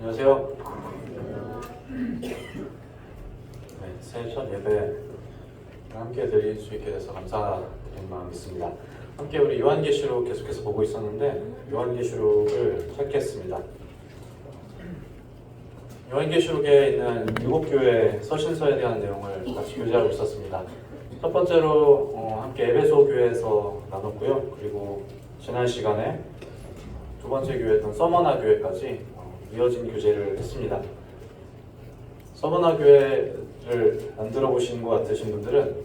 안녕하세요. 새해 첫 예배 함께 드릴 수 있게 돼서 감사드리는 마음이 있습니다. 함께 우리 요한계시록 계속해서 보고 있었는데 요한계시록을 찾겠습니다. 요한계시록에 있는 7교회 서신서에 대한 내용을 같이 교제하고 있었습니다. 첫 번째로 함께 에베소 교회에서 나눴고요. 그리고 지난 시간에 두 번째 교회였던 서머나 교회까지 이어진 교제를 했습니다. 서머나 교회를 안 들어보신 것 같으신 분들은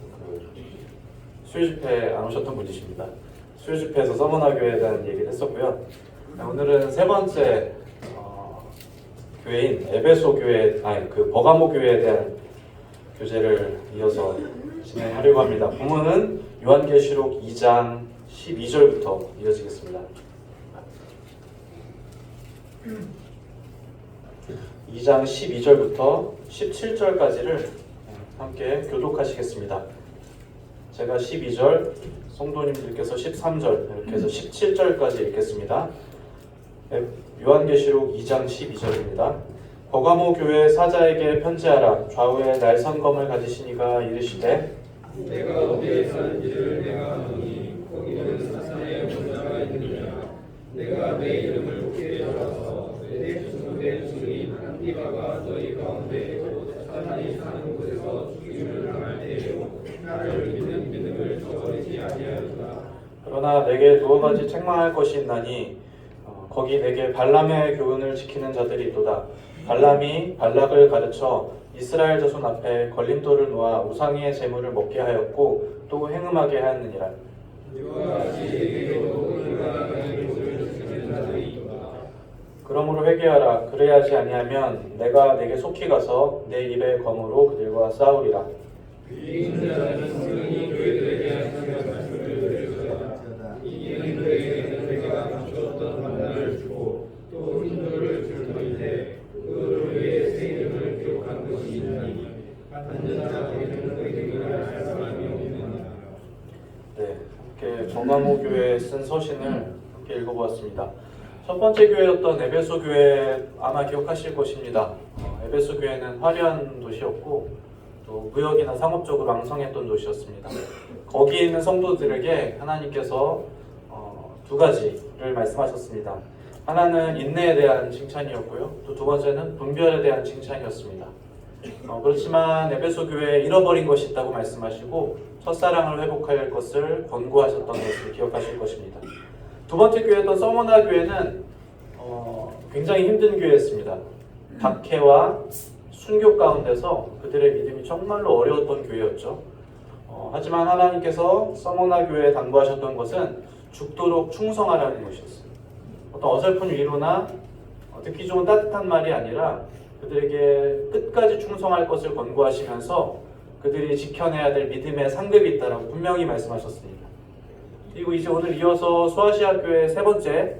수요집회 안 오셨던 분이십니다. 수요집회에서 서머나 교회에 대한 얘기를 했었고요. 오늘은 세 번째 교회인 에베소 교회, 버가모 교회에 대한 교제를 이어서 진행하려고 합니다. 본문은 요한계시록 2장 12절부터 이어지겠습니다. 2장 12절부터 17절까지를 함께 교독하시겠습니다. 제가 12절, 성도님들께서 13절, 이렇게 해서 17절까지 읽겠습니다. 요한계시록 2장 12절입니다. 버가모 교회 사자에게 편지하라. 좌우에 날선검을 가지신 이가 이르시되 내가 어디에 사는지를 내가 아노니 거기는 사탄의 권자가 있느니라. 내가 내 이름을 높게 들어서 내 수송된 주인 안티바가 너희 가운데 사탄이 사는 곳에서 죽임을 당할 때에도 나를 믿는 믿음을 저버리지 아니하리라. 그러나 내게 두어 가지 책망할 것이 있나니 거기 내게 발람의 교훈을 지키는 자들이 있도다. 발람이 발락을 가르쳐 이스라엘 자손 앞에 걸림돌을 놓아 우상의 제물을 먹게 하였고 또 행음하게 하였느니라. 이와 같이 내게도 인간의 교훈을 지키는 자들이 있도다. 그러므로 회개하라. 그래야지 아니하면 내가 내게 속히 가서 내 입의 검으로 그들과 싸우리라. 이기는 자는 성령이 그들에게 하시는 말씀을 들으리라. 이기는 그에게는 내가 감추었던 만나를 주고 또 흰돌을 줄 터인데 그를 위해 새 이름을 기록한 것이 있나니 받는 자에게는 의심을 할 사람이 없느니라. 네, 함께 버가모 교회에 쓴 서신을 함께 읽어보았습니다. 첫 번째 교회였던 에베소 교회 아마 기억하실 것입니다. 에베소 교회는 화려한 도시였고 또 무역이나 상업적으로 왕성했던 도시였습니다. 거기 있는 성도들에게 하나님께서 두 가지를 말씀하셨습니다. 하나는 인내에 대한 칭찬이었고요. 또 두 번째는 분별에 대한 칭찬이었습니다. 그렇지만 에베소 교회에 잃어버린 것이 있다고 말씀하시고 첫사랑을 회복할 것을 권고하셨던 것을 기억하실 것입니다. 두 번째 교회였던 서머나 교회는 굉장히 힘든 교회였습니다. 박해와 순교 가운데서 그들의 믿음이 정말로 어려웠던 교회였죠. 하지만 하나님께서 서머나 교회에 당부하셨던 것은 죽도록 충성하라는 것이었어요. 어떤 어설픈 위로나 듣기 좋은 따뜻한 말이 아니라 그들에게 끝까지 충성할 것을 권고하시면서 그들이 지켜내야 될 믿음의 상급이 있다라고 분명히 말씀하셨습니다. 그리고 이제 오늘 이어서 소아시아 교회 세 번째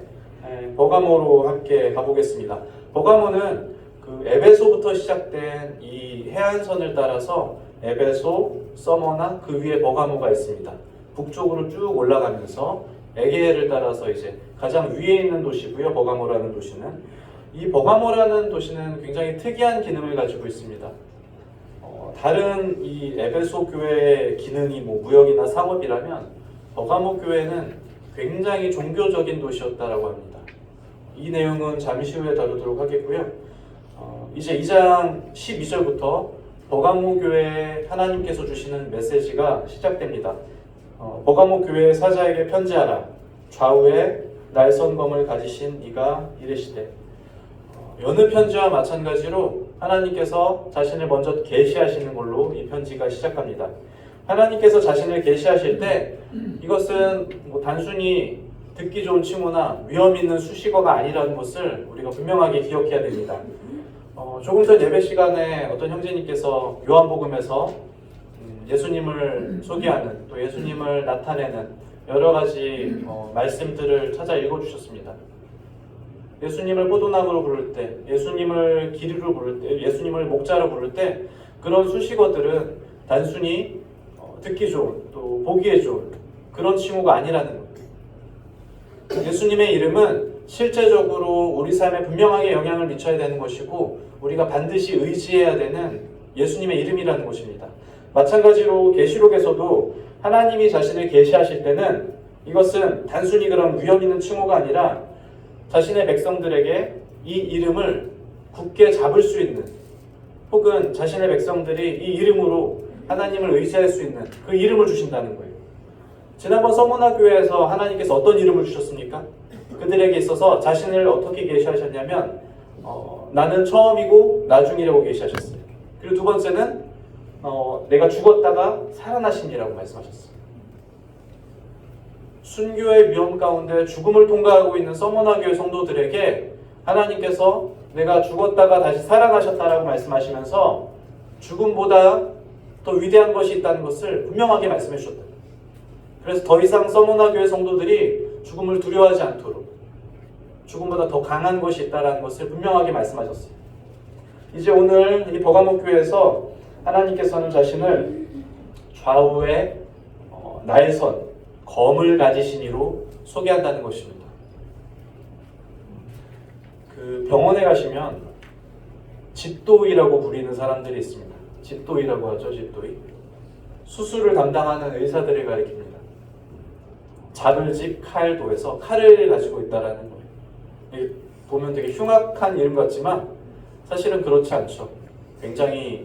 버가모로 함께 가보겠습니다. 버가모는 그 에베소부터 시작된 이 해안선을 따라서 에베소, 서머나 그 위에 버가모가 있습니다. 북쪽으로 쭉 올라가면서 에게해를 따라서 이제 가장 위에 있는 도시고요. 버가모라는 도시는 이 버가모라는 도시는 굉장히 특이한 기능을 가지고 있습니다. 다른 이 에베소 교회의 기능이 무역이나 상업이라면 버가모 교회는 굉장히 종교적인 도시였다라고 합니다. 이 내용은 잠시 후에 다루도록 하겠고요. 이제 2장 12절부터 버가모 교회에 하나님께서 주시는 메시지가 시작됩니다. 버가모 교회 사자에게 편지하라. 좌우에 날선검을 가지신 이가 이르시되. 여느 편지와 마찬가지로 하나님께서 자신을 먼저 계시하시는 걸로 이 편지가 시작합니다. 하나님께서 자신을 계시하실 때 이것은 단순히 듣기 좋은 칭호나 위험 있는 수식어가 아니라는 것을 우리가 분명하게 기억해야 됩니다. 조금 전 예배 시간에 어떤 형제님께서 요한복음에서 예수님을 소개하는 또 예수님을 나타내는 여러 가지 말씀들을 찾아 읽어주셨습니다. 예수님을 포도나무로 부를 때, 예수님을 기류로 부를 때, 예수님을 목자로 부를 때 그런 수식어들은 단순히 듣기 좋은 또 보기에 좋은 그런 칭호가 아니라는 거예요. 예수님의 이름은 실제적으로 우리 삶에 분명하게 영향을 미쳐야 되는 것이고 우리가 반드시 의지해야 되는 예수님의 이름이라는 것입니다. 마찬가지로 계시록에서도 하나님이 자신을 계시하실 때는 이것은 단순히 그런 위험 있는 칭호가 아니라 자신의 백성들에게 이 이름을 굳게 잡을 수 있는, 혹은 자신의 백성들이 이 이름으로 하나님을 의지할 수 있는 그 이름을 주신다는 거예요. 지난번 서문화 교회에서 하나님께서 어떤 이름을 주셨습니까? 그들에게 있어서 자신을 어떻게 계시하셨냐면 나는 처음이고 나중이라고 계시하셨어요. 그리고 두 번째는 내가 죽었다가 살아나신이라고 말씀하셨어요. 순교의 위험 가운데 죽음을 통과하고 있는 서문화 교회 성도들에게 하나님께서 내가 죽었다가 다시 살아나셨다라고 말씀하시면서 죽음보다 더 위대한 것이 있다는 것을 분명하게 말씀해 주셨다. 그래서 더 이상 서문화 교회 성도들이 죽음을 두려워하지 않도록 죽음보다 더 강한 것이 있다는 것을 분명하게 말씀하셨어요. 이제 오늘 이 버가목 교회에서 하나님께서는 자신을 좌우에 날선 검을 가지신 이로 소개한다는 것입니다. 그 병원에 가시면 집도의라고 부리는 사람들이 있습니다. 집도의라고 하죠. 집도의. 수술을 담당하는 의사들을 가리킵니다. 잡을집 칼도에서 칼을 가지고 있다라는 거예요. 보면 되게 흉악한 이름 같지만 사실은 그렇지 않죠. 굉장히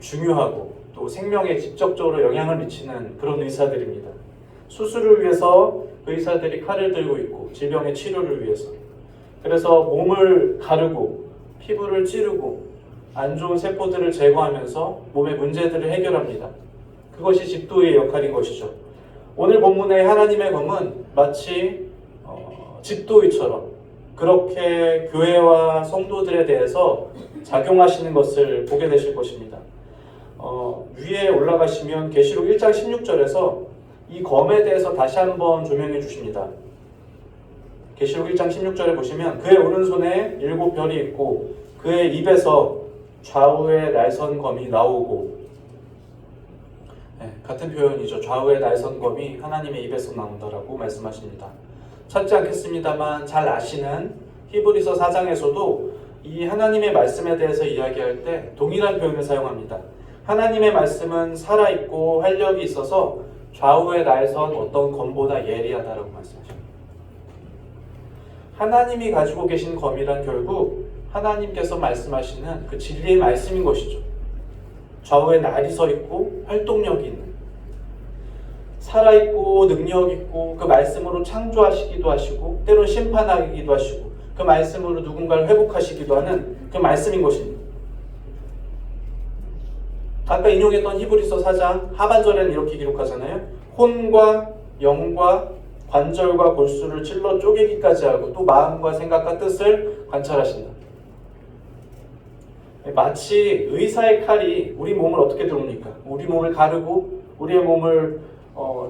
중요하고 또 생명에 직접적으로 영향을 미치는 그런 의사들입니다. 수술을 위해서 의사들이 칼을 들고 있고 질병의 치료를 위해서, 그래서 몸을 가르고 피부를 찌르고 안 좋은 세포들을 제거하면서 몸의 문제들을 해결합니다. 그것이 집도의 역할인 것이죠. 오늘 본문의 하나님의 검은 마치 집도의처럼 그렇게 교회와 성도들에 대해서 작용하시는 것을 보게 되실 것입니다. 위에 올라가시면 계시록 1장 16절에서 이 검에 대해서 다시 한번 조명해 주십니다. 계시록 1장 16절에 보시면 그의 오른손에 7별이 있고 그의 입에서 좌우의 날선 검이 나오고, 같은 표현이죠. 좌우의 날선 검이 하나님의 입에서 나온다라고 말씀하십니다. 찾지 않겠습니다만 잘 아시는 히브리서 4장에서도 이 하나님의 말씀에 대해서 이야기할 때 동일한 표현을 사용합니다. 하나님의 말씀은 살아있고 활력이 있어서 좌우에 날선 어떤 검보다 예리하다라고 말씀하십니다. 하나님이 가지고 계신 검이란 결국 하나님께서 말씀하시는 그 진리의 말씀인 것이죠. 좌우에 날이 서 있고 활동력이 있는, 살아있고 능력있고 그 말씀으로 창조하시기도 하시고 때론 심판하기도 하시고 그 말씀으로 누군가를 회복하시기도 하는 그 말씀인 것입니다. 아까 인용했던 히브리서 4장 하반절에는 이렇게 기록하잖아요. 혼과 영과 관절과 골수를 찔러 쪼개기까지 하고 또 마음과 생각과 뜻을 관찰하신다. 마치 의사의 칼이 우리 몸을 어떻게 들어옵니까? 우리 몸을 가르고 우리의 몸을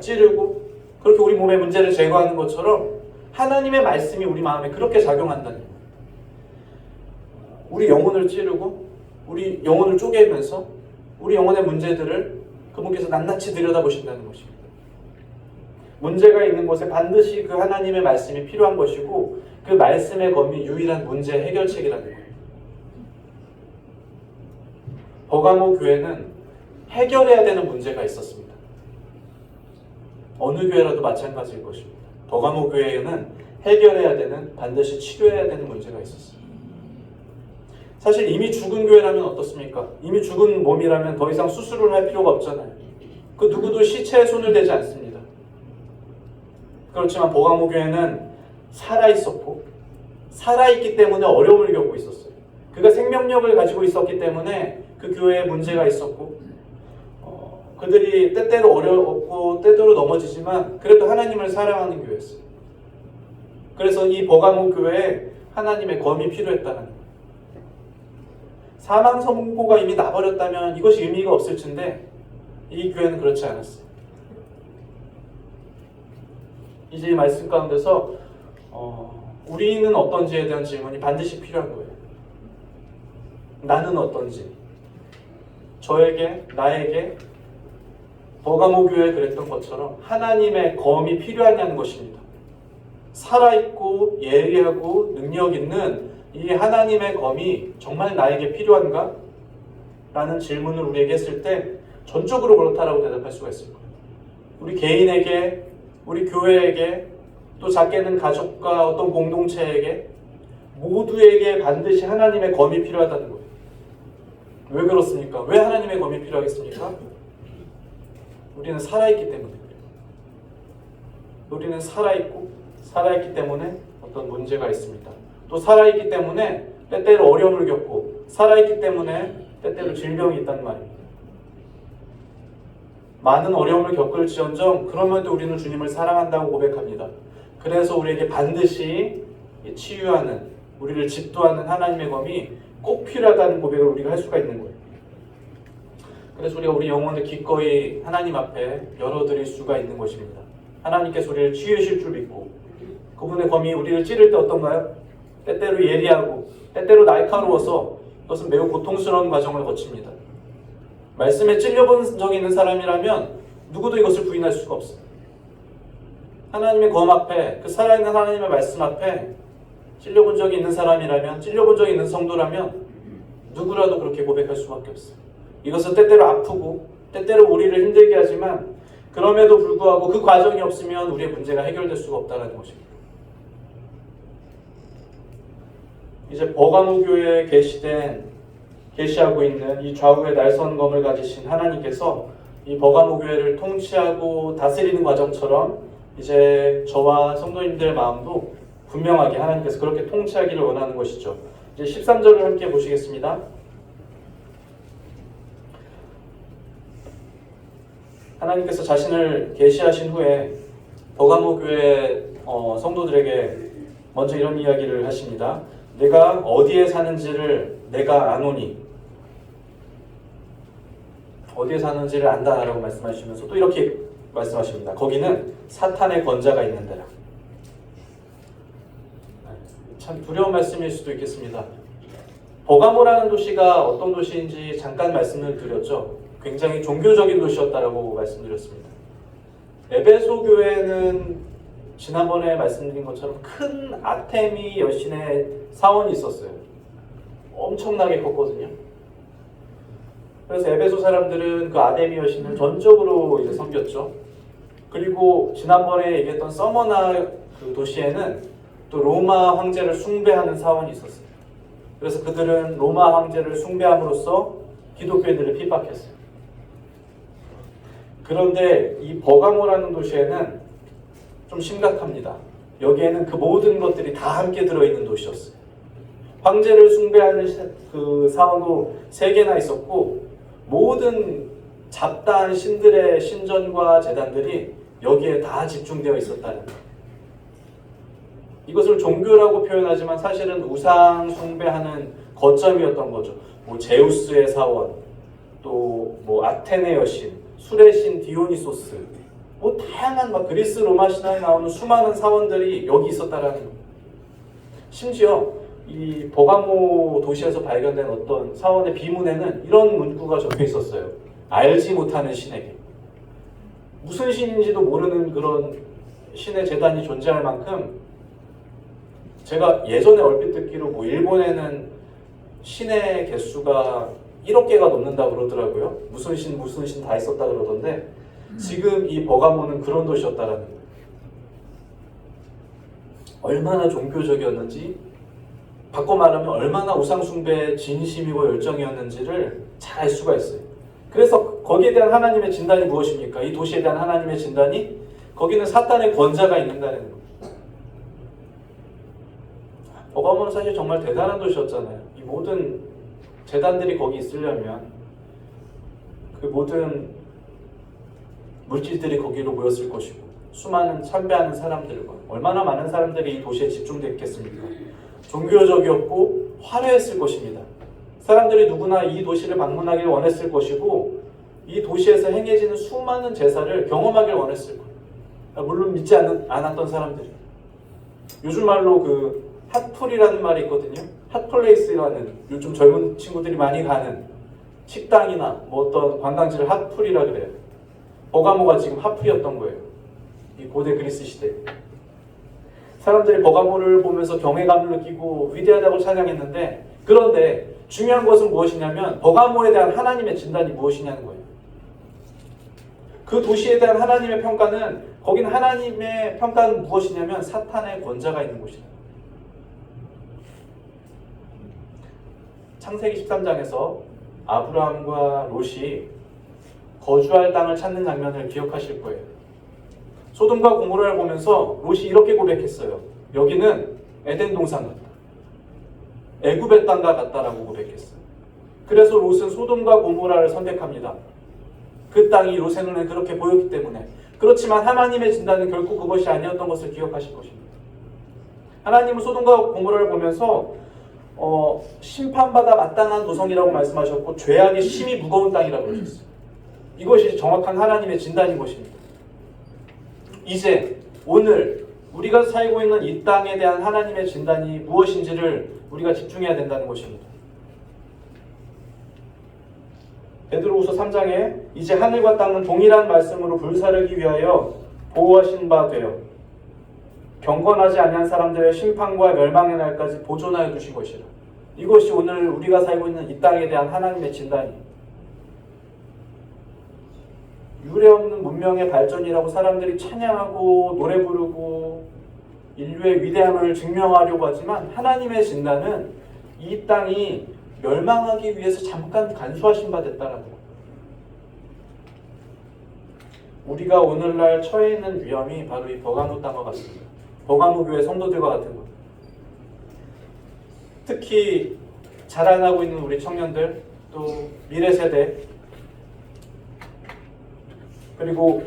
찌르고 그렇게 우리 몸의 문제를 제거하는 것처럼 하나님의 말씀이 우리 마음에 그렇게 작용한다는 거예요. 우리 영혼을 찌르고 우리 영혼을 쪼개면서 우리 영혼의 문제들을 그분께서 낱낱이 들여다보신다는 것입니다. 문제가 있는 곳에 반드시 그 하나님의 말씀이 필요한 것이고 그 말씀의 검이 유일한 문제 해결책이라는 거예요. 버가모 교회는 해결해야 되는 문제가 있었습니다. 어느 교회라도 마찬가지일 것입니다. 버가모 교회에는 해결해야 되는, 반드시 치료해야 되는 문제가 있었어요. 사실 이미 죽은 교회라면 어떻습니까? 이미 죽은 몸이라면 더 이상 수술을 할 필요가 없잖아요. 그 누구도 시체에 손을 대지 않습니다. 그렇지만 버가모 교회는 살아있었고 살아있기 때문에 어려움을 겪고 있었어요. 그가 생명력을 가지고 있었기 때문에 그 교회에 문제가 있었고 그들이 때때로 어렵고 때때로 넘어지지만 그래도 하나님을 사랑하는 교회였어요. 그래서 이 버가모 교회에 하나님의 검이 필요했다는 거예요. 사망 선고가 이미 나버렸다면 이것이 의미가 없을 텐데 이 교회는 그렇지 않았어요. 이제 이 말씀 가운데서 우리는 어떤지에 대한 질문이 반드시 필요한 거예요. 나는 어떤지, 저에게, 나에게 버가모 교회에 그랬던 것처럼 하나님의 검이 필요하냐는 것입니다. 살아있고 예리하고 능력 있는 이 하나님의 검이 정말 나에게 필요한가? 라는 질문을 우리에게 했을 때 전적으로 그렇다라고 대답할 수가 있을 거예요. 우리 개인에게, 우리 교회에게, 또 작게는 가족과 어떤 공동체에게 모두에게 반드시 하나님의 검이 필요하다는 거예요. 왜 그렇습니까? 왜 하나님의 검이 필요하겠습니까? 우리는 살아있기 때문에 그래요. 우리는 살아있기 때문에 어떤 문제가 있습니다. 또 살아있기 때문에 때때로 어려움을 겪고, 살아있기 때문에 때때로 질병이 있단 말입니다. 많은 어려움을 겪을지언정 그러면도 우리는 주님을 사랑한다고 고백합니다. 그래서 우리에게 반드시 치유하는, 우리를 집도하는 하나님의 검이 꼭 필요하다는 고백을 우리가 할 수가 있는 거예요. 그래서 우리가 우리 영혼을 기꺼이 하나님 앞에 열어드릴 수가 있는 것입니다. 하나님께서 우리를 치유하실 줄 믿고, 그분의 검이 우리를 찌를 때 어떤가요? 때때로 예리하고 때때로 날카로워서 그것은 매우 고통스러운 과정을 거칩니다. 말씀에 찔려본 적이 있는 사람이라면 누구도 이것을 부인할 수가 없어요. 하나님의 검 앞에, 그 살아있는 하나님의 말씀 앞에 찔려본 적이 있는 사람이라면, 찔려본 적이 있는 성도라면 누구라도 그렇게 고백할 수밖에 없어요. 이것은 때때로 아프고 때때로 우리를 힘들게 하지만 그럼에도 불구하고 그 과정이 없으면 우리의 문제가 해결될 수가 없다는 것입니다. 이제 버가모 교회에 계시하고 있는 이 좌우의 날선검을 가지신 하나님께서 이 버가모 교회를 통치하고 다스리는 과정처럼 이제 저와 성도님들 마음도 분명하게 하나님께서 그렇게 통치하기를 원하는 것이죠. 이제 13절을 함께 보시겠습니다. 하나님께서 자신을 계시하신 후에 버가모 교회 성도들에게 먼저 이런 이야기를 하십니다. 내가 어디에 사는지를 내가 아노니, 어디에 사는지를 안다라고 말씀하시면서 또 이렇게 말씀하십니다. 거기는 사탄의 권자가 있는 데라. 참 두려운 말씀일 수도 있겠습니다. 버가모라는 도시가 어떤 도시인지 잠깐 말씀을 드렸죠. 굉장히 종교적인 도시였다라고 말씀드렸습니다. 에베소 교회는 지난번에 말씀드린 것처럼 큰 아테미 여신의 사원이 있었어요. 엄청나게 컸거든요. 그래서 에베소 사람들은 그 아테미 여신을 전적으로 이제 섬겼죠. 그리고 지난번에 얘기했던 서머나 그 도시에는 또 로마 황제를 숭배하는 사원이 있었어요. 그래서 그들은 로마 황제를 숭배함으로써 기독교인들을 핍박했어요. 그런데 이 버가모라는 도시에는 좀 심각합니다. 여기에는 그 모든 것들이 다 함께 들어있는 도시였어요. 황제를 숭배하는 그 사원도 3개나 있었고, 모든 잡다한 신들의 신전과 제단들이 여기에 다 집중되어 있었다는 거예요. 이것을 종교라고 표현하지만 사실은 우상 숭배하는 거점이었던 거죠. 뭐 제우스의 사원, 또 뭐 아테네 여신, 술의 신 디오니소스, 뭐 다양한 막 그리스 로마 신화에 나오는 수많은 사원들이 여기 있었다라는 거예요. 심지어 이 버가모 도시에서 발견된 어떤 사원의 비문에는 이런 문구가 적혀 있었어요. 알지 못하는 신에게. 무슨 신인지도 모르는 그런 신의 제단이 존재할 만큼, 제가 예전에 얼핏 듣기로 뭐 일본에는 신의 개수가 1억 개가 넘는다고 그러더라고요. 무슨 신 다 있었다 그러던데, 지금 이 버가모는 그런 도시였다라는 거예요. 얼마나 종교적이었는지, 바꿔 말하면 얼마나 우상숭배의 진심이고 열정이었는지를 잘 알 수가 있어요. 그래서 거기에 대한 하나님의 진단이 무엇입니까? 이 도시에 대한 하나님의 진단이 거기는 사탄의 권자가 있는다는 거예요. 버가모는 사실 정말 대단한 도시였잖아요. 이 모든 재단들이 거기 있으려면 그 모든 물질들이 거기로 모였을 것이고, 수많은 참배하는 사람들과 얼마나 많은 사람들이 이 도시에 집중됐겠습니까? 종교적이었고 화려했을 것입니다. 사람들이 누구나 이 도시를 방문하길 원했을 것이고, 이 도시에서 행해지는 수많은 제사를 경험하길 원했을 거예요. 물론 믿지 않았던 사람들이. 요즘 말로 그 핫플이라는 말이 있거든요. 핫플레이스라는, 요즘 젊은 친구들이 많이 가는 식당이나 뭐 어떤 관광지를 핫플이라 그래요. 버가모가 지금 핫플이었던 거예요. 이 고대 그리스 시대. 사람들이 버가모를 보면서 경외감을 느끼고 위대하다고 찬양했는데, 그런데 중요한 것은 무엇이냐면 버가모에 대한 하나님의 진단이 무엇이냐는 거예요. 그 도시에 대한 하나님의 평가는, 거긴 하나님의 평가는 무엇이냐면 사탄의 권자가 있는 곳이다. 창세기 13장에서 아브라함과 롯이 거주할 땅을 찾는 장면을 기억하실 거예요. 소돔과 고모라를 보면서 롯이 이렇게 고백했어요. 여기는 에덴 동산 같다. 애굽의 땅과 같다라고 고백했어요. 그래서 롯은 소돔과 고모라를 선택합니다. 그 땅이 롯의 눈에 그렇게 보였기 때문에. 그렇지만 하나님의 진단은 결코 그것이 아니었던 것을 기억하실 것입니다. 하나님은 소돔과 고모라를 보면서 심판받아 마땅한 도성이라고 말씀하셨고, 죄악이 심히 무거운 땅이라고 그러셨어요. 이것이 정확한 하나님의 진단인 것입니다. 이제 오늘 우리가 살고 있는 이 땅에 대한 하나님의 진단이 무엇인지를 우리가 집중해야 된다는 것입니다. 베드로후서 3장에 이제 하늘과 땅은 동일한 말씀으로 불사르기 위하여 보호하신 바 되어 경건하지 아니한 사람들의 심판과 멸망의 날까지 보존하여 두신 것이라. 이것이 오늘 우리가 살고 있는 이 땅에 대한 하나님의 진단이에요. 유례없는 문명의 발전이라고 사람들이 찬양하고 노래 부르고 인류의 위대함을 증명하려고 하지만, 하나님의 진단은 이 땅이 멸망하기 위해서 잠깐 간수하신 바 됐다라는 거예요. 우리가 오늘날 처해 있는 위험이 바로 이 버가모 땅과 같습니다. 버가모 교회 성도들과 같은 것. 특히 자라나고 있는 우리 청년들, 또 미래 세대, 그리고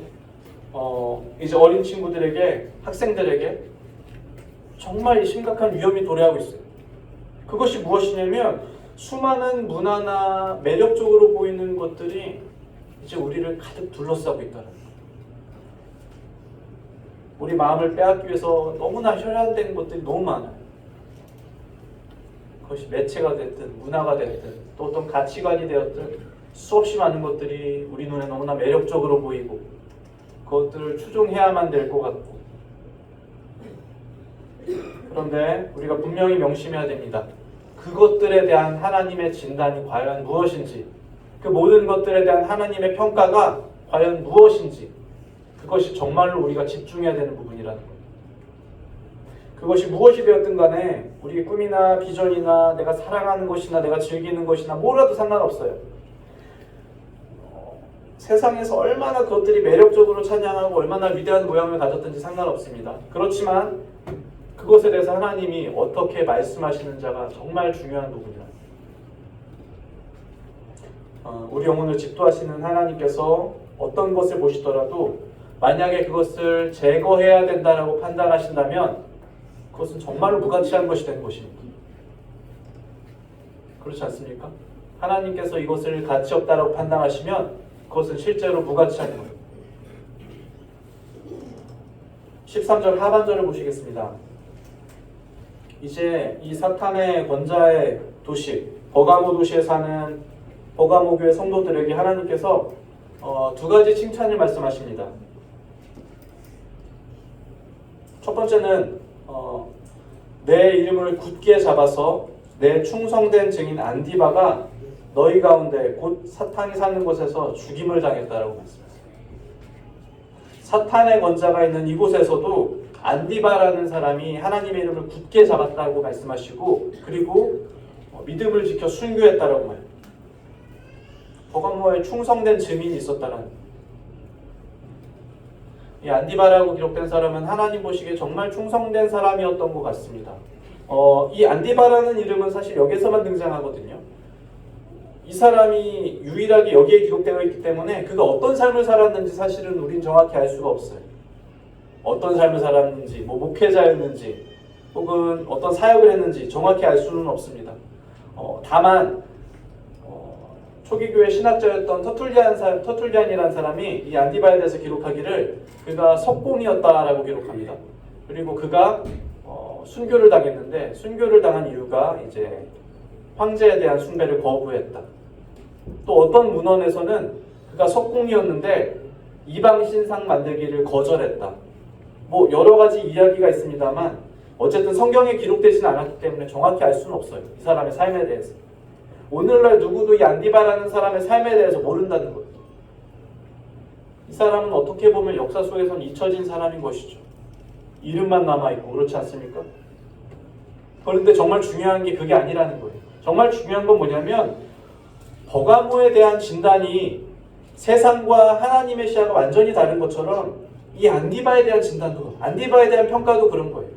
이제 어린 친구들에게, 학생들에게 정말 심각한 위험이 도래하고 있어요. 그것이 무엇이냐면 수많은 문화나 매력적으로 보이는 것들이 이제 우리를 가득 둘러싸고 있다는 거예요. 우리 마음을 빼앗기 위해서 너무나 혈안된 것들이 너무 많아요. 그것이 매체가 됐든 문화가 됐든 또 어떤 가치관이 되었든 수없이 많은 것들이 우리 눈에 너무나 매력적으로 보이고 그것들을 추종해야만 될 것 같고, 그런데 우리가 분명히 명심해야 됩니다. 그것들에 대한 하나님의 진단이 과연 무엇인지, 그 모든 것들에 대한 하나님의 평가가 과연 무엇인지, 그것이 정말로 우리가 집중해야 되는 부분이라는 거예요. 그것이 무엇이 되었든 간에 우리의 꿈이나 비전이나 내가 사랑하는 것이나 내가 즐기는 것이나 뭐라도 상관없어요. 세상에서 얼마나 그것들이 매력적으로 찬양하고 얼마나 위대한 모양을 가졌든지 상관없습니다. 그렇지만 그것에 대해서 하나님이 어떻게 말씀하시는지가 정말 중요한 부분이다. 우리 영혼을 집도하시는 하나님께서 어떤 것을 보시더라도 만약에 그것을 제거해야 된다라고 판단하신다면 그것은 정말로 무가치한 것이 된 것입니다. 그렇지 않습니까? 하나님께서 이것을 가치 없다라고 판단하시면 그것은 실제로 무가치한 거예요. 13절 하반절을 보시겠습니다. 이제 이 사탄의 권자의 도시, 버가모 도시에 사는 버가모 교회 성도들에게 하나님께서 두 가지 칭찬을 말씀하십니다. 첫 번째는 내 이름을 굳게 잡아서 내 충성된 증인 안디바가 너희 가운데 곧 사탄이 사는 곳에서 죽임을 당했다라고 말씀하세요. 사탄의 권자가 있는 이곳에서도 안디바라는 사람이 하나님의 이름을 굳게 잡았다고 말씀하시고, 그리고 믿음을 지켜 순교했다라고 말해요. 버가모에 충성된 증인이 있었다라는 거예요. 이 안디바라고 기록된 사람은 하나님 보시기에 정말 충성된 사람이었던 것 같습니다. 이 안디바라는 이름은 사실 여기서만 등장하거든요. 이 사람이 유일하게 여기에 기록되어 있기 때문에 그가 어떤 삶을 살았는지 사실은 우린 정확히 알 수가 없어요. 어떤 삶을 살았는지, 목회자였는지, 혹은 어떤 사역을 했는지 정확히 알 수는 없습니다. 다만 초기교회 신학자였던 터툴리안이라는 사람이 이 안디바에 대해서 기록하기를 그가 석공이었다라고 기록합니다. 그리고 그가 순교를 당했는데, 순교를 당한 이유가 이제 황제에 대한 숭배를 거부했다. 또 어떤 문헌에서는 그가 석공이었는데 이방 신상 만들기를 거절했다. 여러 가지 이야기가 있습니다만 어쨌든 성경에 기록되지는 않았기 때문에 정확히 알 수는 없어요. 이 사람의 삶에 대해서. 오늘날 누구도 이 안디바라는 사람의 삶에 대해서 모른다는 거예요. 이 사람은 어떻게 보면 역사 속에서는 잊혀진 사람인 것이죠. 이름만 남아있고 그렇지 않습니까? 그런데 정말 중요한 게 그게 아니라는 거예요. 정말 중요한 건 뭐냐면 버가모에 대한 진단이 세상과 하나님의 시야가 완전히 다른 것처럼 이 안디바에 대한 진단도, 안디바에 대한 평가도 그런 거예요.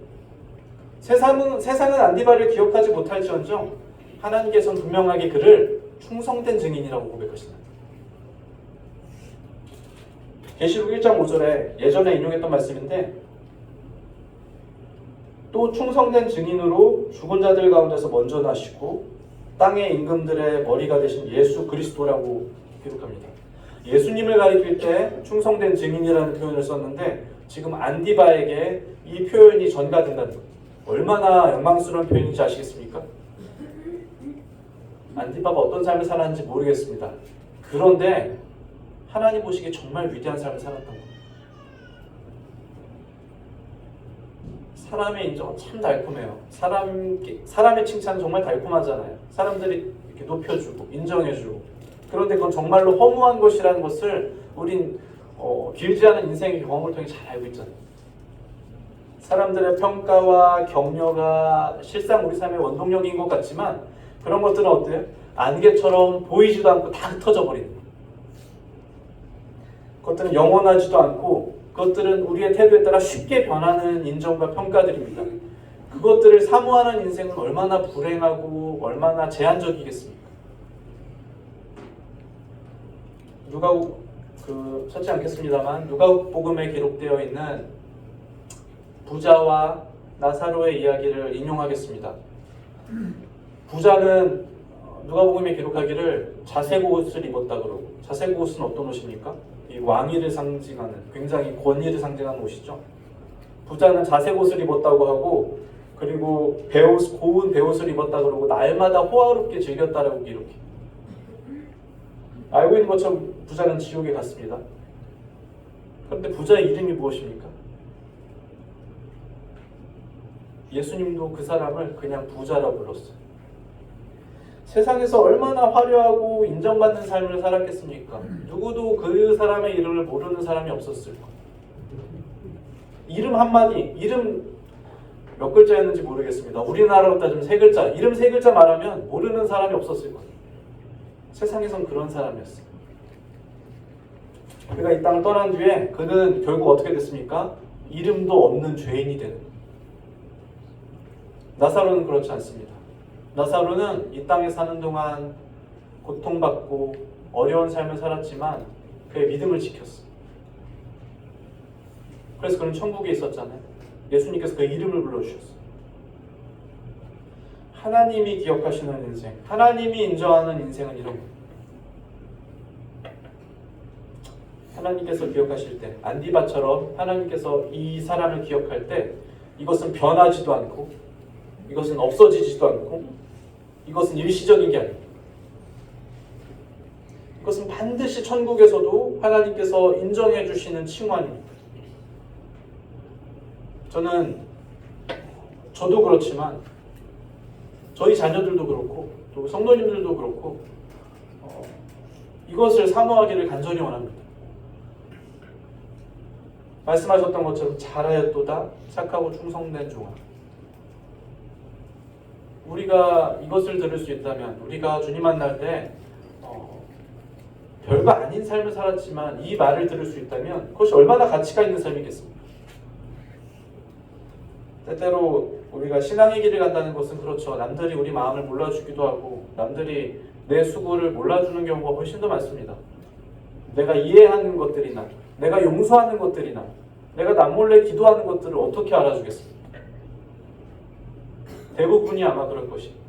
세상은 안디바를 기억하지 못할지언정 하나님께서는 분명하게 그를 충성된 증인이라고 고백하신다. 계시록 1장 5절에 예전에 인용했던 말씀인데 또 충성된 증인으로 죽은 자들 가운데서 먼저 나시고 땅의 임금들의 머리가 되신 예수 그리스도라고 기록합니다. 예수님을 가리킬 때 충성된 증인이라는 표현을 썼는데 지금 안디바에게 이 표현이 전가된다는 거예요. 얼마나 영광스러운 표현인지 아시겠습니까? 안디바가 어떤 삶을 살았는지 모르겠습니다. 그런데 하나님 보시기에 정말 위대한 삶을 살았던 거예요. 사람의 인정은 참 달콤해요. 사람의 칭찬은 정말 달콤하잖아요. 사람들이 이렇게 높여주고 인정해주고. 그런데 그건 정말로 허무한 것이라는 것을 우린 길지 않은 인생의 경험을 통해 잘 알고 있잖아요. 사람들의 평가와 격려가 실상 우리 삶의 원동력인 것 같지만 그런 것들은 어때요? 안개처럼 보이지도 않고 다 흩어져 버리는 거예요. 그것들은 영원하지도 않고 그것들은 우리의 태도에 따라 쉽게 변하는 인정과 평가들입니다. 그것들을 사모하는 인생은 얼마나 불행하고 얼마나 제한적이겠습니까? 누가복 찾지 않겠습니다만 누가복음에 기록되어 있는 부자와 나사로의 이야기를 인용하겠습니다. 부자는 누가복음에 기록하기를 자색 옷을 입었다 그러고, 자색 옷은 어떤 옷입니까? 이 왕위를 상징하는, 굉장히 권위를 상징하는 옷이죠. 부자는 자색 옷을 입었다고 하고, 그리고 고운 베옷을 입었다 그러고 날마다 호화롭게 즐겼다라고 기록해. 알고 있는 것처럼 부자는 지옥에 갔습니다. 그런데 부자의 이름이 무엇입니까? 예수님도 그 사람을 그냥 부자라고 불렀어요. 세상에서 얼마나 화려하고 인정받는 삶을 살았겠습니까? 누구도 그 사람의 이름을 모르는 사람이 없었을 거예요. 이름 한마디, 이름 몇 글자였는지 모르겠습니다. 우리나라로 따지면 3글자, 이름 3글자 말하면 모르는 사람이 없었을 거예요. 세상에선 그런 사람이었어요. 그가 이 땅을 떠난 뒤에 그는 결국 어떻게 됐습니까? 이름도 없는 죄인이 되는 거예요. 나사로는 그렇지 않습니다. 나사로는 이 땅에 사는 동안 고통받고 어려운 삶을 살았지만 그의 믿음을 지켰어요. 그래서 그는 천국에 있었잖아요. 예수님께서 그의 이름을 불러주셨어요. 하나님이 기억하시는 인생, 하나님이 인정하는 인생은 이런 거예요. 하나님께서 기억하실 때, 안디바처럼 하나님께서 이 사람을 기억할 때 이것은 변하지도 않고 이것은 없어지지도 않고 이것은 일시적인 게 아닙니다. 이것은 반드시 천국에서도 하나님께서 인정해 주시는 칭환입니다. 저도 그렇지만 저희 자녀들도 그렇고 또 성도님들도 그렇고 이것을 사모하기를 간절히 원합니다. 말씀하셨던 것처럼 잘하였도다 착하고 충성된 종아. 우리가 이것을 들을 수 있다면, 우리가 주님 만날 때 별거 아닌 삶을 살았지만 이 말을 들을 수 있다면 그것이 얼마나 가치가 있는 삶이겠습니까? 때때로 우리가 신앙의 길을 간다는 것은 그렇죠. 남들이 우리 마음을 몰라주기도 하고 남들이 내 수고를 몰라주는 경우가 훨씬 더 많습니다. 내가 이해하는 것들이나 내가 용서하는 것들이나 내가 남몰래 기도하는 것들을 어떻게 알아주겠습니까? 대부분이 아마 그럴 것입니다.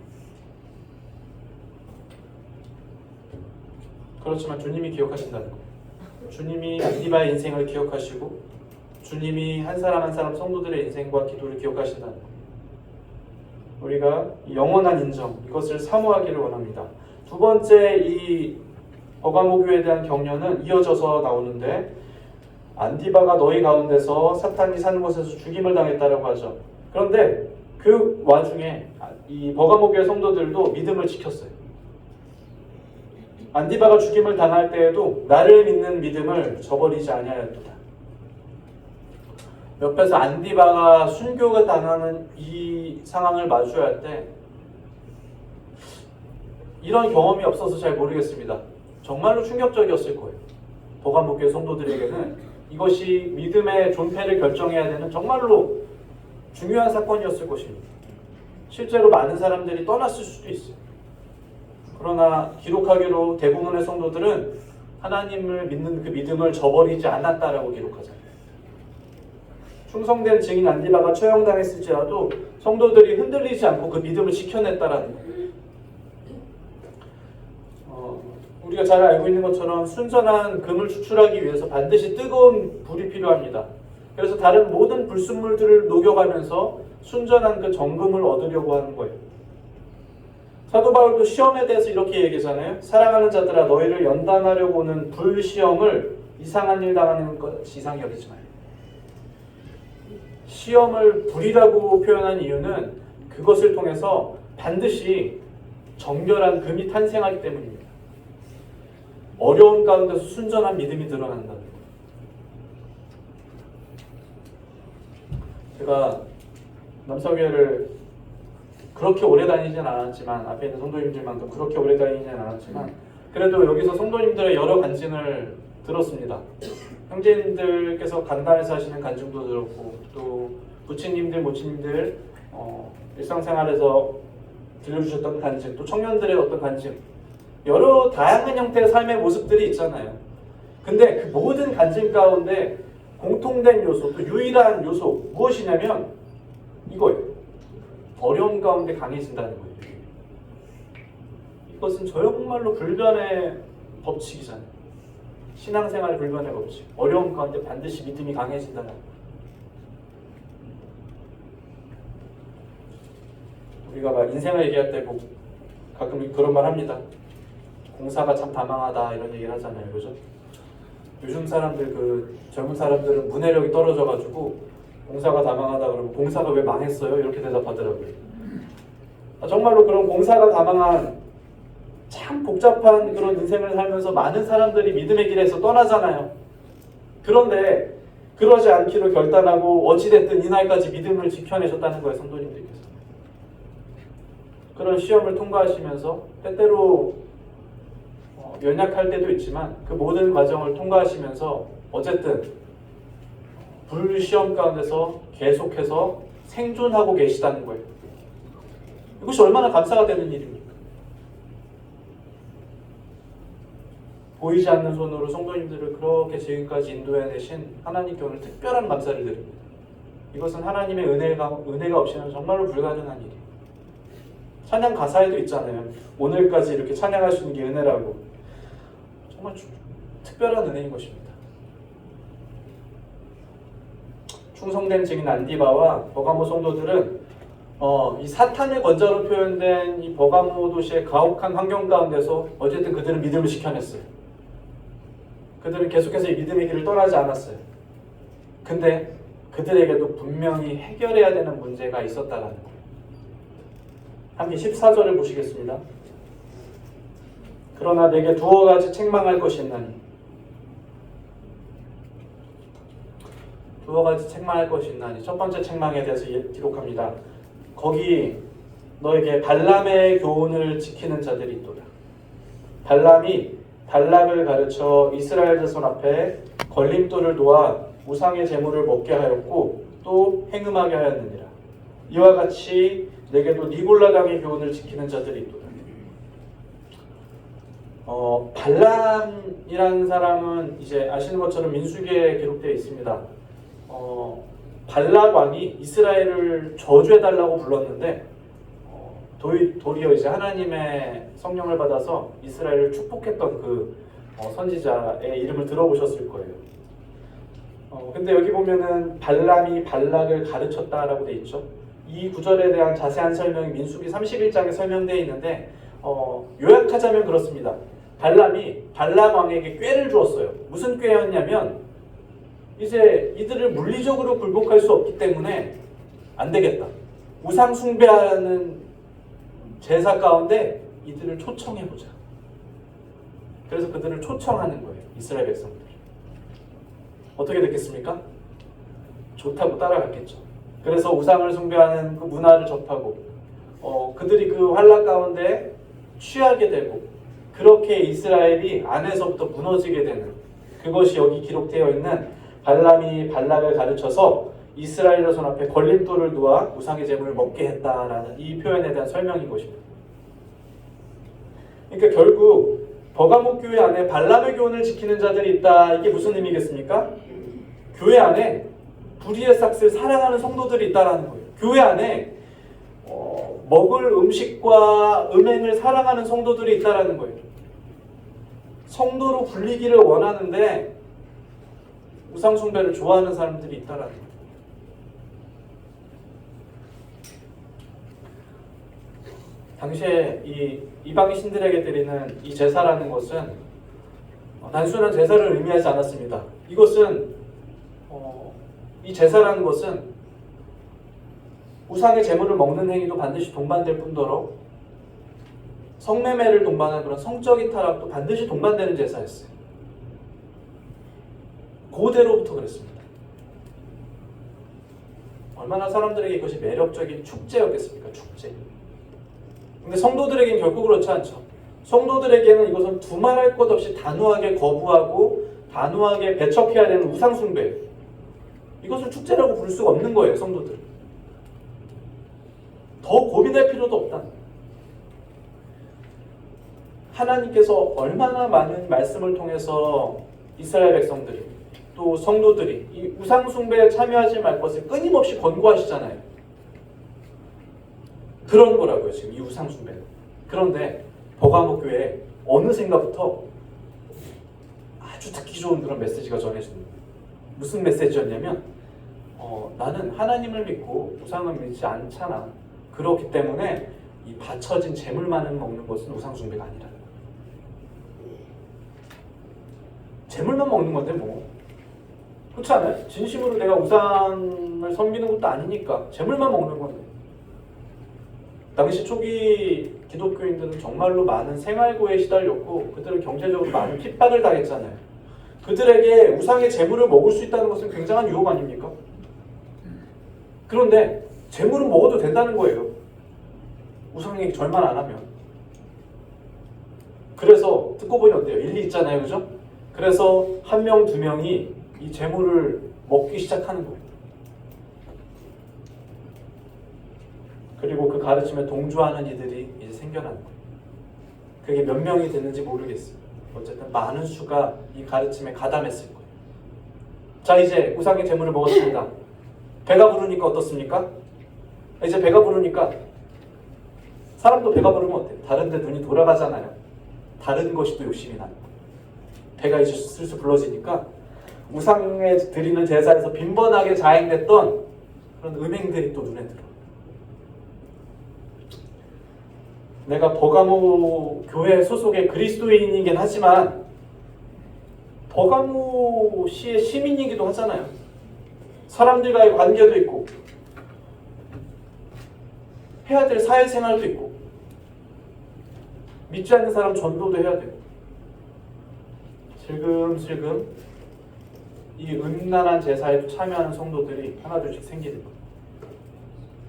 그렇지만 주님이 기억하신다는 거예요. 주님이 안디바의 인생을 기억하시고 주님이 한 사람 한 사람 성도들의 인생과 기도를 기억하신다는 거예요. 우리가 영원한 인정, 이것을 사모하기를 원합니다. 두 번째 이 버가모 교회에 대한 격려는 이어져서 나오는데 안디바가 너희 가운데서 사탄이 사는 곳에서 죽임을 당했다라고 하죠. 그런데 그 와중에 이 버가모 교회 성도들도 믿음을 지켰어요. 안디바가 죽임을 당할 때에도 나를 믿는 믿음을 저버리지 아니하였도다. 옆에서 안디바가 순교가 당하는 이 상황을 마주할 때 이런 경험이 없어서 잘 모르겠습니다. 정말로 충격적이었을 거예요. 버가모 교회 성도들에게는 이것이 믿음의 존폐를 결정해야 되는 정말로 중요한 사건이었을 것입니다. 실제로 많은 사람들이 떠났을 수도 있어요. 그러나 기록하기로 대부분의 성도들은 하나님을 믿는 그 믿음을 저버리지 않았다라고 기록하잖아요. 충성된 증인 안디바가 처형당했을지라도 성도들이 흔들리지 않고 그 믿음을 지켜냈다라는 거예요. 우리가 잘 알고 있는 것처럼 순전한 금을 추출하기 위해서 반드시 뜨거운 불이 필요합니다. 그래서 다른 모든 불순물들을 녹여가면서 순전한 그 정금을 얻으려고 하는 거예요. 사도 바울도 시험에 대해서 이렇게 얘기하잖아요. 사랑하는 자들아 너희를 연단하려고 오는 불시험을 이상한 일 당하는 것 이상히 여기지 마요. 시험을 불이라고 표현한 이유는 그것을 통해서 반드시 정결한 금이 탄생하기 때문입니다. 어려운 가운데서 순전한 믿음이 드러난다는 거예요. 제가 남서교회를 그렇게 오래 다니진 않았지만 앞에 있는 성도님들만큼 그렇게 오래 다니진 않았지만 그래도 여기서 성도님들의 여러 간증을 들었습니다. 형제님들께서 간단해서 하시는 간증도 들었고 또 부친님들, 모친님들 일상생활에서 들려주셨던 간증, 또 청년들의 어떤 간증, 여러 다양한 형태의 삶의 모습들이 있잖아요. 근데 그 모든 간증 가운데 공통된 요소, 또 유일한 요소 무엇이냐면 이거예요. 어려운 가운데 강해진다는 거예요. 이것은 정말로 불변의 법칙이잖아요. 신앙생활의 불변의 법칙. 어려운 가운데 반드시 믿음이 강해진다는 거예요. 우리가 막 인생을 얘기할 때 가끔 그런 말 합니다. 공사가 참 다망하다 이런 얘기를 하잖아요. 그죠? 요즘 사람들 젊은 사람들은 문해력이 떨어져가지고 공사가 다망하다 그러면 공사가 왜 망했어요? 이렇게 대답하더라고요. 정말로 그런 공사가 다망한 참 복잡한 그런 인생을 살면서 많은 사람들이 믿음의 길에서 떠나잖아요. 그런데 그러지 않기로 결단하고 어찌됐든 이날까지 믿음을 지켜내셨다는 거예요. 성도님들께서. 그런 시험을 통과하시면서 때때로 연약할 때도 있지만 그 모든 과정을 통과하시면서 어쨌든 불시험 가운데서 계속해서 생존하고 계시다는 거예요. 이것이 얼마나 감사가 되는 일입니까? 보이지 않는 손으로 성도님들을 그렇게 지금까지 인도해내신 하나님께 오늘 특별한 감사를 드립니다. 이것은 하나님의 은혜가 없이는 정말로 불가능한 일이에요. 찬양 가사에도 있잖아요. 오늘까지 이렇게 찬양할 수 있는 게 은혜라고. 정말 특별한 은혜인 것입니다. 충성된 증인 안디바와 버가모 성도들은 이 사탄의 권자로 표현된 이 버가모 도시의 가혹한 환경 가운데서 어쨌든 그들은 믿음을 지켜냈어요. 그들은 계속해서 이 믿음의 길을 떠나지 않았어요. 근데 그들에게도 분명히 해결해야 되는 문제가 있었다라는 거예요. 함께 14절을 보시겠습니다. 그러나 내게 두어 가지 책망할 것이 있나니 두어 가지 책망할 것이 있나니 첫 번째 책망에 대해서 기록합니다. 거기 너에게 발람의 교훈을 지키는 자들이 있도다. 발람이 발락을 가르쳐 이스라엘 자손 앞에 걸림돌을 놓아 우상의 제물을 먹게 하였고 또 행음하게 하였느니라. 이와 같이 내게도 니골라당의 교훈을 지키는 자들이 있도다. 발람이라는 사람은 이제 아시는 것처럼 민수기에 기록되어 있습니다. 발락 왕이 이스라엘을 저주해달라고 불렀는데 도리어 이제 하나님의 성령을 받아서 이스라엘을 축복했던 그 선지자의 이름을 들어보셨을 거예요. 근데 여기 보면은 발람이 발락을 가르쳤다라고 돼 있죠. 이 구절에 대한 자세한 설명이 민수기 31장에 설명되어 있는데 요약하자면 그렇습니다. 발람이 발락 왕에게 꾀를 주었어요. 무슨 꾀였냐면 이제 이들을 물리적으로 굴복할 수 없기 때문에 안 되겠다. 우상 숭배하는 제사 가운데 이들을 초청해보자. 그래서 그들을 초청하는 거예요. 이스라엘 백성들. 어떻게 됐겠습니까? 좋다고 따라갔겠죠. 그래서 우상을 숭배하는 그 문화를 접하고 그들이 그 환락 가운데 취하게 되고 그렇게 이스라엘이 안에서부터 무너지게 되는 그것이 여기 기록되어 있는 발람이 발락을 가르쳐서 이스라엘의 손 앞에 걸림돌을 놓아 우상의 제물을 먹게 했다라는 이 표현에 대한 설명인 것입니다. 그러니까 결국 버가목 교회 안에 발람의 교훈을 지키는 자들이 있다. 이게 무슨 의미겠습니까? 교회 안에 불의의 싹스를 사랑하는 성도들이 있다라는 거예요. 교회 안에 먹을 음식과 음행을 사랑하는 성도들이 있다라는 거예요. 성도로 불리기를 원하는데 우상 숭배를 좋아하는 사람들이 있다라는 거예요. 당시에 이 이방인 신들에게 드리는 이 제사라는 것은 단순한 제사를 의미하지 않았습니다. 이것은 이 제사라는 것은 우상의 제물을 먹는 행위도 반드시 동반될 뿐더러 성매매를 동반한 그런 성적인 타락도 반드시 동반되는 제사였어요. 고대로부터 그랬습니다. 얼마나 사람들에게 이것이 매력적인 축제였겠습니까? 축제. 근데 성도들에게는 결코 그렇지 않죠. 성도들에게는 이것은 두말할 것 없이 단호하게 거부하고 단호하게 배척해야 되는 우상 숭배. 이것을 축제라고 부를 수가 없는 거예요, 성도들. 더 고민할 필요도 없다. 하나님께서 얼마나 많은 말씀을 통해서 이스라엘 백성들이 또 성도들이 이 우상 숭배에 참여하지 말 것을 끊임없이 권고하시잖아요. 그런 거라고요, 지금 이 우상 숭배는. 그런데 버가목 교회에 어느샌가부터 아주 듣기 좋은 그런 메시지가 전해집니다. 무슨 메시지였냐면 나는 하나님을 믿고 우상을 믿지 않잖아. 그렇기 때문에 이 바쳐진 재물만을 먹는 것은 우상 숭배가 아니라는 거예요. 재물만 먹는 건데 뭐 그렇지 않아요? 진심으로 내가 우상을 섬기는 것도 아니니까 재물만 먹는 건데. 당시 초기 기독교인들은 정말로 많은 생활고에 시달렸고 그들은 경제적으로 많은 핍박을 당했잖아요. 그들에게 우상의 재물을 먹을 수 있다는 것은 굉장한 유혹 아닙니까? 그런데 재물은 먹어도 된다는 거예요. 우상에게 절만 안 하면. 그래서 듣고 보니 어때요? 일리 있잖아요, 그죠? 그래서 한 명, 두 명이 이 재물을 먹기 시작하는 거예요. 그리고 그 가르침에 동조하는 이들이 이제 생겨나는 거예요. 그게 몇 명이 됐는지 모르겠어요. 어쨌든 많은 수가 이 가르침에 가담했을 거예요. 자, 이제 우상의 재물을 먹었습니다. 배가 부르니까 어떻습니까? 이제 배가 부르니까 사람도 배가 부르면 어때요? 다른 데 눈이 돌아가잖아요. 다른 것이 또 욕심이 나는 거예요. 배가 이제 슬슬 불러지니까 우상에 드리는 제사에서 빈번하게 자행됐던 그런 음행들이 또 눈에 들어요. 내가 버가모 교회 소속의 그리스도인이긴 하지만 버가모 시의 시민이기도 하잖아요. 사람들과의 관계도 있고 해야 될 사회생활도 있고 믿지 않는 사람 전도도 해야 되고 슬금슬금 이 음란한 제사에 참여하는 성도들이 하나둘씩 생기는 거예요.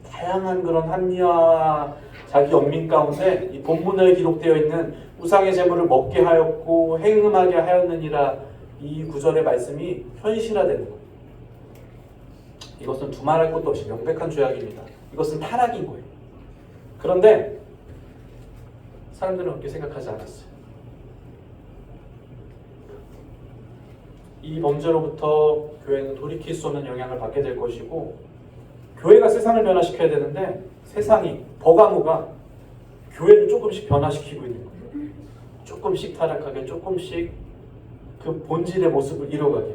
다양한 그런 합리화 자기 연민 가운데 이 본문에 기록되어 있는 우상의 제물을 먹게 하였고 행음하게 하였느니라 이 구절의 말씀이 현실화되는 거예요. 이것은 두말할 것도 없이 명백한 죄악입니다. 이것은 타락인 거예요. 그런데 사람들은 그렇게 생각하지 않았어요. 이 범죄로부터 교회는 돌이킬 수 없는 영향을 받게 될 것이고 교회가 세상을 변화시켜야 되는데 세상이 버가모가 교회를 조금씩 변화시키고 있는 거예요. 조금씩 타락하게 조금씩 그 본질의 모습을 잃어가게.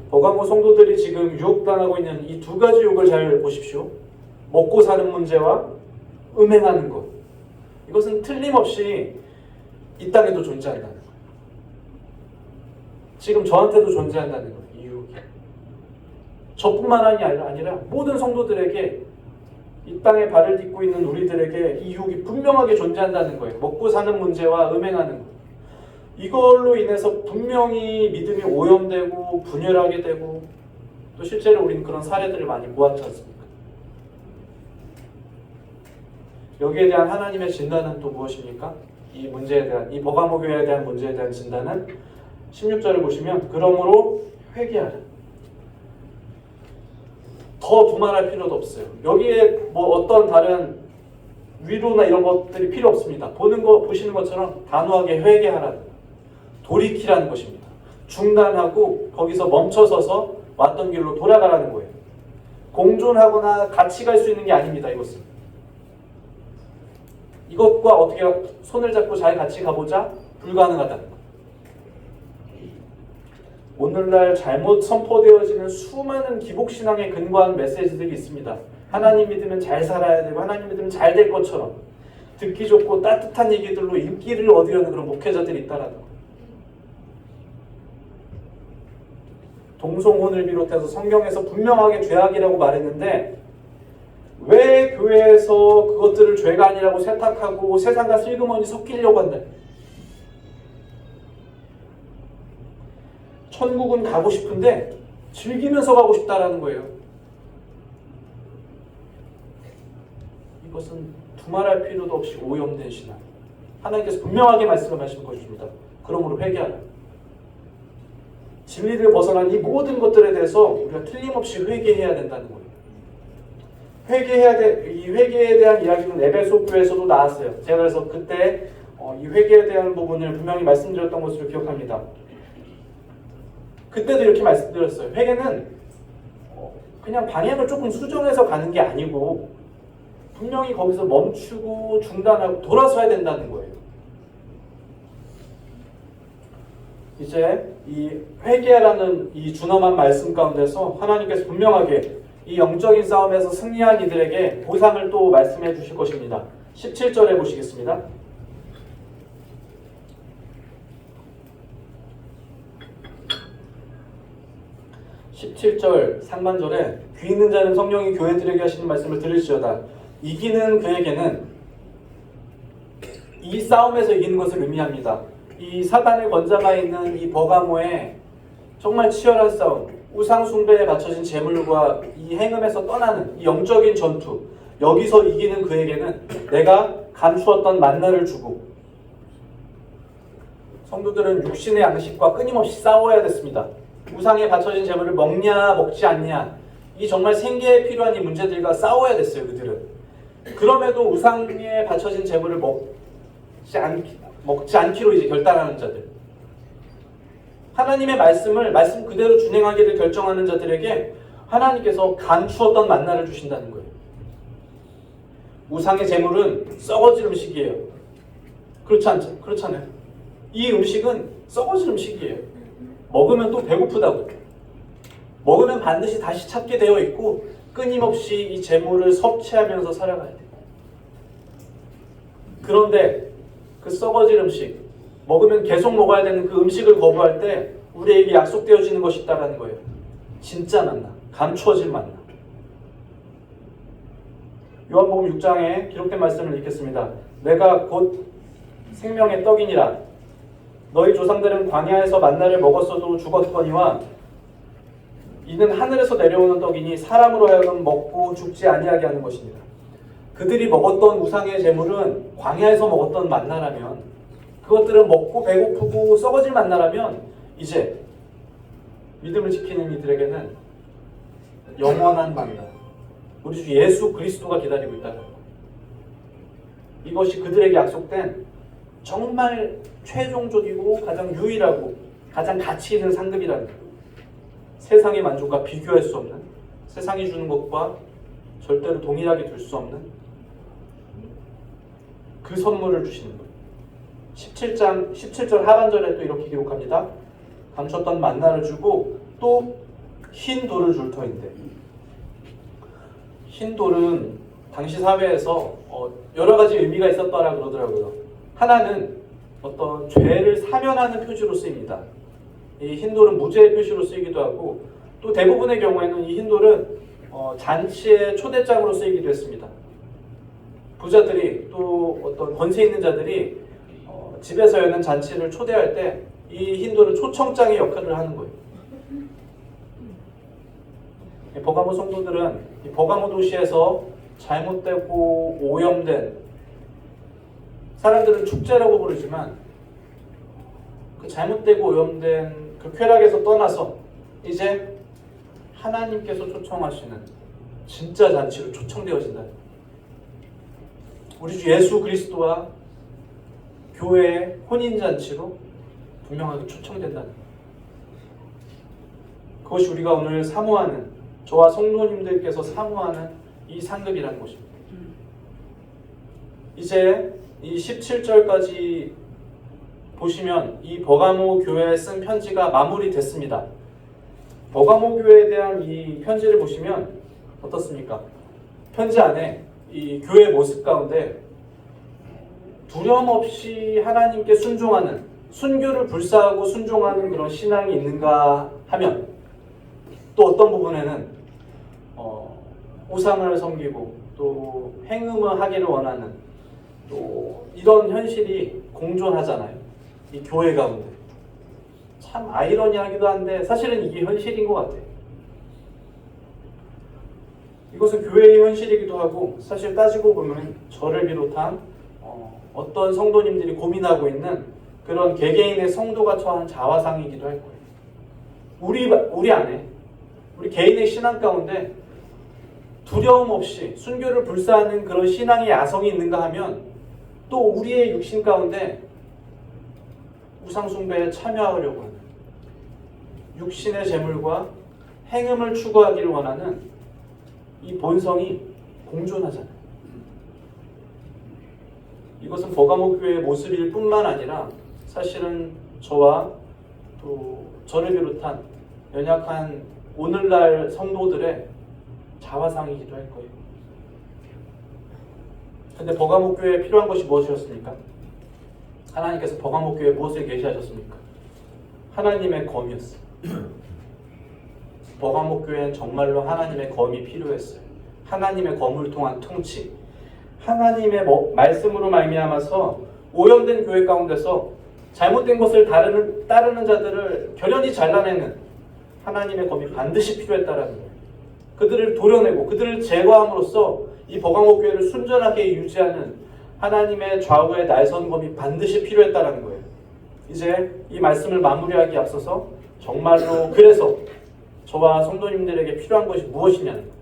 버가모 성도들이 지금 유혹당하고 있는 이 두 가지 유혹을 잘 보십시오. 먹고 사는 문제와 음행하는 것. 이것은 틀림없이 이 땅에도 존재한다는 거예요. 지금 저한테도 존재한다는 거예요. 이 유혹이. 저뿐만 아니라 모든 성도들에게, 이 땅에 발을 딛고 있는 우리들에게 이 유혹이 분명하게 존재한다는 거예요. 먹고 사는 문제와 음행하는 것. 이걸로 인해서 분명히 믿음이 오염되고 분열하게 되고, 또 실제로 우리는 그런 사례들을 많이 보았지 않습니까? 여기에 대한 하나님의 진단은 또 무엇입니까? 이 문제에 대한, 이 버가모 교회에 대한 문제에 대한 진단은 16절을 보시면 그러므로 회개하라. 더 두말할 필요도 없어요. 여기에 뭐 어떤 다른 위로나 이런 것들이 필요 없습니다. 보시는 것처럼 단호하게 회개하라. 돌이키라는 것입니다. 중단하고 거기서 멈춰서서 왔던 길로 돌아가라는 거예요. 공존하거나 같이 갈 수 있는 게 아닙니다. 이것은. 이것과 어떻게 손을 잡고 잘 같이 가보자? 불가능하다는 거예요. 오늘날 잘못 선포되어지는 수많은 기복신앙에 근거한 메시지들이 있습니다. 하나님 믿으면 잘 살아야 되고 하나님 믿으면 잘 될 것처럼 듣기 좋고 따뜻한 얘기들로 인기를 얻으려는 그런 목회자들이 있다라는 거예요. 동성혼을 비롯해서 성경에서 분명하게 죄악이라고 말했는데 왜 교회에서 그것들을 죄가 아니라고 세탁하고 세상과 슬그머니 섞이려고 한다? 천국은 가고 싶은데 즐기면서 가고 싶다라는 거예요. 이것은 두말할 필요도 없이 오염된 신앙. 하나님께서 분명하게 말씀하신 것입니다. 그러므로 회개하라. 진리를 벗어난 이 모든 것들에 대해서 우리가 틀림없이 회개해야 된다는 거예요. 이 회개에 대한 이야기는 에베소 교회에서도 나왔어요. 제가 그래서 그때 이 회개에 대한 부분을 분명히 말씀드렸던 것으로 기억합니다. 그때도 이렇게 말씀드렸어요. 회개는 그냥 방향을 조금 수정해서 가는 게 아니고 분명히 거기서 멈추고 중단하고 돌아서야 된다는 거예요. 이제 이 회개라는 이 준엄한 말씀 가운데서 하나님께서 분명하게 이 영적인 싸움에서 승리한 이들에게 보상을 또 말씀해 주실 것입니다. 17절에 보시겠습니다. (17절) 상반절에 귀 있는 자는 성령이 교회들에게 하시는 말씀을 들을지어다. 이기는 그에게는 이 싸움에서 이기는 것을 의미합니다. 이 사단의 권자가 있는 이 버가모에 정말 치열한 싸움, 우상 숭배에 바쳐진 제물과 이 행음에서 떠나는 이 영적인 전투, 여기서 이기는 그에게는 내가 감추었던 만나를 주고, 성도들은 육신의 양식과 끊임없이 싸워야 됐습니다. 우상에 바쳐진 제물을 먹냐 먹지 않냐, 이 정말 생계에 필요한 이 문제들과 싸워야 됐어요. 그들은. 그럼에도 우상에 바쳐진 제물을 먹지 않기로 이제 결단하는 자들, 하나님의 말씀 그대로 준행하기를 결정하는 자들에게 하나님께서 감추었던 만나를 주신다는 거예요. 우상의 제물은 썩어질 음식이에요. 그렇잖아요. 이 음식은 썩어질 음식이에요. 먹으면 또 배고프다고. 먹으면 반드시 다시 찾게 되어 있고 끊임없이 이 제물을 섭취하면서 살아가야 돼요. 그런데 그 썩어질 음식, 먹으면 계속 먹어야 되는 그 음식을 거부할 때 우리에게 약속되어지는 것이 있다는 거예요. 진짜 만나, 감추어질 만나. 요한복음 6장에 기록된 말씀을 읽겠습니다. 내가 곧 생명의 떡이니라. 너희 조상들은 광야에서 만나를 먹었어도 죽었거니와 이는 하늘에서 내려오는 떡이니 사람으로 하여금 먹고 죽지 아니하게 하는 것입니다. 그들이 먹었던 우상의 제물은 광야에서 먹었던 만나라면, 그것들은 먹고 배고프고 썩어질 만나라면 이제 믿음을 지키는 이들에게는 영원한 만나, 우리 주 예수 그리스도가 기다리고 있다는 것. 이것이 그들에게 약속된 정말 최종적이고 가장 유일하고 가장 가치 있는 상급이라는 것. 세상의 만족과 비교할 수 없는, 세상이 주는 것과 절대로 동일하게 둘 수 없는 그 선물을 주시는 거예요. 17절 하반절에 또 이렇게 기록합니다. 감췄던 만나를 주고 또 흰 돌을 줄 터인데, 흰 돌은 당시 사회에서 여러 가지 의미가 있었더라 그러더라고요. 하나는 어떤 죄를 사면하는 표시로 쓰입니다. 이 흰 돌은 무죄의 표시로 쓰이기도 하고, 또 또 대부분의 경우에는 이 흰돌은 잔치의 초대장으로 쓰이기도 했습니다. 부자들이 또 어떤 권세 있는 자들이 집에서 여는 잔치를 초대할 때 이 흰돌은 초청장의 역할을 하는 거예요. 버가모 성도들은 이 버가모 도시에서 잘못되고 오염된, 사람들은 축제라고 부르지만 그 잘못되고 오염된 그 쾌락에서 떠나서 이제 하나님께서 초청하시는 진짜 잔치로 초청되어진다. 우리 주 예수 그리스도와 교회의 혼인잔치로 분명하게 초청된다는 것. 그것이 우리가 오늘 사모하는, 저와 성도님들께서 사모하는 이 상급이라는 것입니다. 이제 이 17절까지 보시면 이 버가모 교회에 쓴 편지가 마무리됐습니다. 버가모 교회에 대한 이 편지를 보시면 어떻습니까? 편지 안에 이 교회 모습 가운데 두려움 없이 하나님께 순종하는, 순교를 불사하고 순종하는 그런 신앙이 있는가 하면, 또 어떤 부분에는 우상을 섬기고 또 행음을 하기를 원하는, 또 이런 현실이 공존하잖아요. 이 교회 가운데. 참 아이러니하기도 한데 사실은 이게 현실인 것 같아요. 이것은 교회의 현실이기도 하고, 사실 따지고 보면 저를 비롯한 어떤 성도님들이 고민하고 있는 그런 개개인의 성도가 처한 자화상이기도 할 거예요. 우리 안에, 우리 개인의 신앙 가운데 두려움 없이 순교를 불사하는 그런 신앙의 야성이 있는가 하면, 또 우리의 육신 가운데 우상숭배에 참여하려고 하는, 육신의 재물과 행음을 추구하기를 원하는 이 본성이 공존하잖아요. 이것은 버가모 교회의 모습일 뿐만 아니라 사실은 저와 또 저를 비롯한 연약한 오늘날 성도들의 자화상이기도 할 거예요. 근데 버가모 교회에 필요한 것이 무엇이었습니까? 하나님께서 버가모 교회에 무엇을 계시하셨습니까? 하나님의 검이었어요. 버가모 교회는 정말로 하나님의 검이 필요했어요. 하나님의 검을 통한 통치, 하나님의 말씀으로 말미암아서 오염된 교회 가운데서 잘못된 것을 따르는 자들을 결연히 잘라내는 하나님의 검이 반드시 필요했다라는 거예요. 그들을 도려내고 그들을 제거함으로써 이 버가모 교회를 순전하게 유지하는 하나님의 좌우의 날선 검이 반드시 필요했다라는 거예요. 이제 이 말씀을 마무리하기에 앞서서 정말로 그래서 저와 성도님들에게 필요한 것이 무엇이냐는 거예요.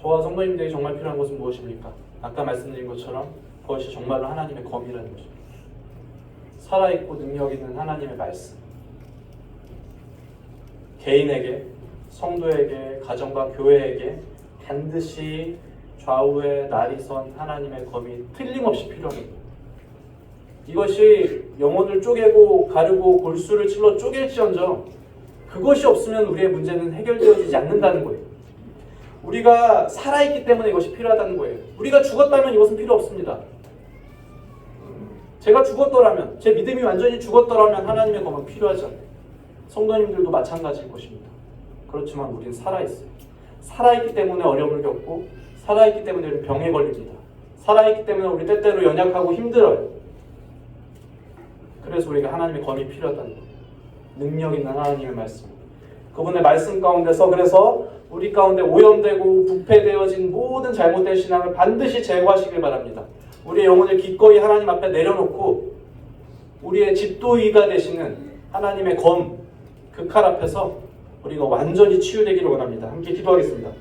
저와 성도님들에게 정말 필요한 것은 무엇입니까? 아까 말씀드린 것처럼 그것이 정말로 하나님의 검이라는 것입니다. 살아있고 능력 있는 하나님의 말씀. 개인에게, 성도에게, 가정과 교회에게 반드시 좌우에 날이 선 하나님의 검이 틀림없이 필요합니다. 이것이 영혼을 쪼개고 가르고 골수를 찔러 쪼갤지언정 그것이 없으면 우리의 문제는 해결되어지지 않는다는 거예요. 우리가 살아있기 때문에 이것이 필요하다는 거예요. 우리가 죽었다면 이것은 필요 없습니다. 제가 죽었더라면, 제 믿음이 완전히 죽었더라면 하나님의 검은 필요하지 않아요. 성도님들도 마찬가지일 것입니다. 그렇지만 우리는 살아있어요. 살아있기 때문에 어려움을 겪고, 살아있기 때문에 우리 병에 걸립니다. 살아있기 때문에 우리 때때로 연약하고 힘들어요. 그래서 우리가 하나님의 검이 필요하다는 거예요. 능력 있는 하나님의 말씀. 그분의 말씀 가운데서 그래서 우리 가운데 오염되고 부패되어진 모든 잘못된 신앙을 반드시 제거하시길 바랍니다. 우리의 영혼을 기꺼이 하나님 앞에 내려놓고 우리의 집도의가 되시는 하나님의 검, 그 칼 앞에서 우리가 완전히 치유되기를 원합니다. 함께 기도하겠습니다.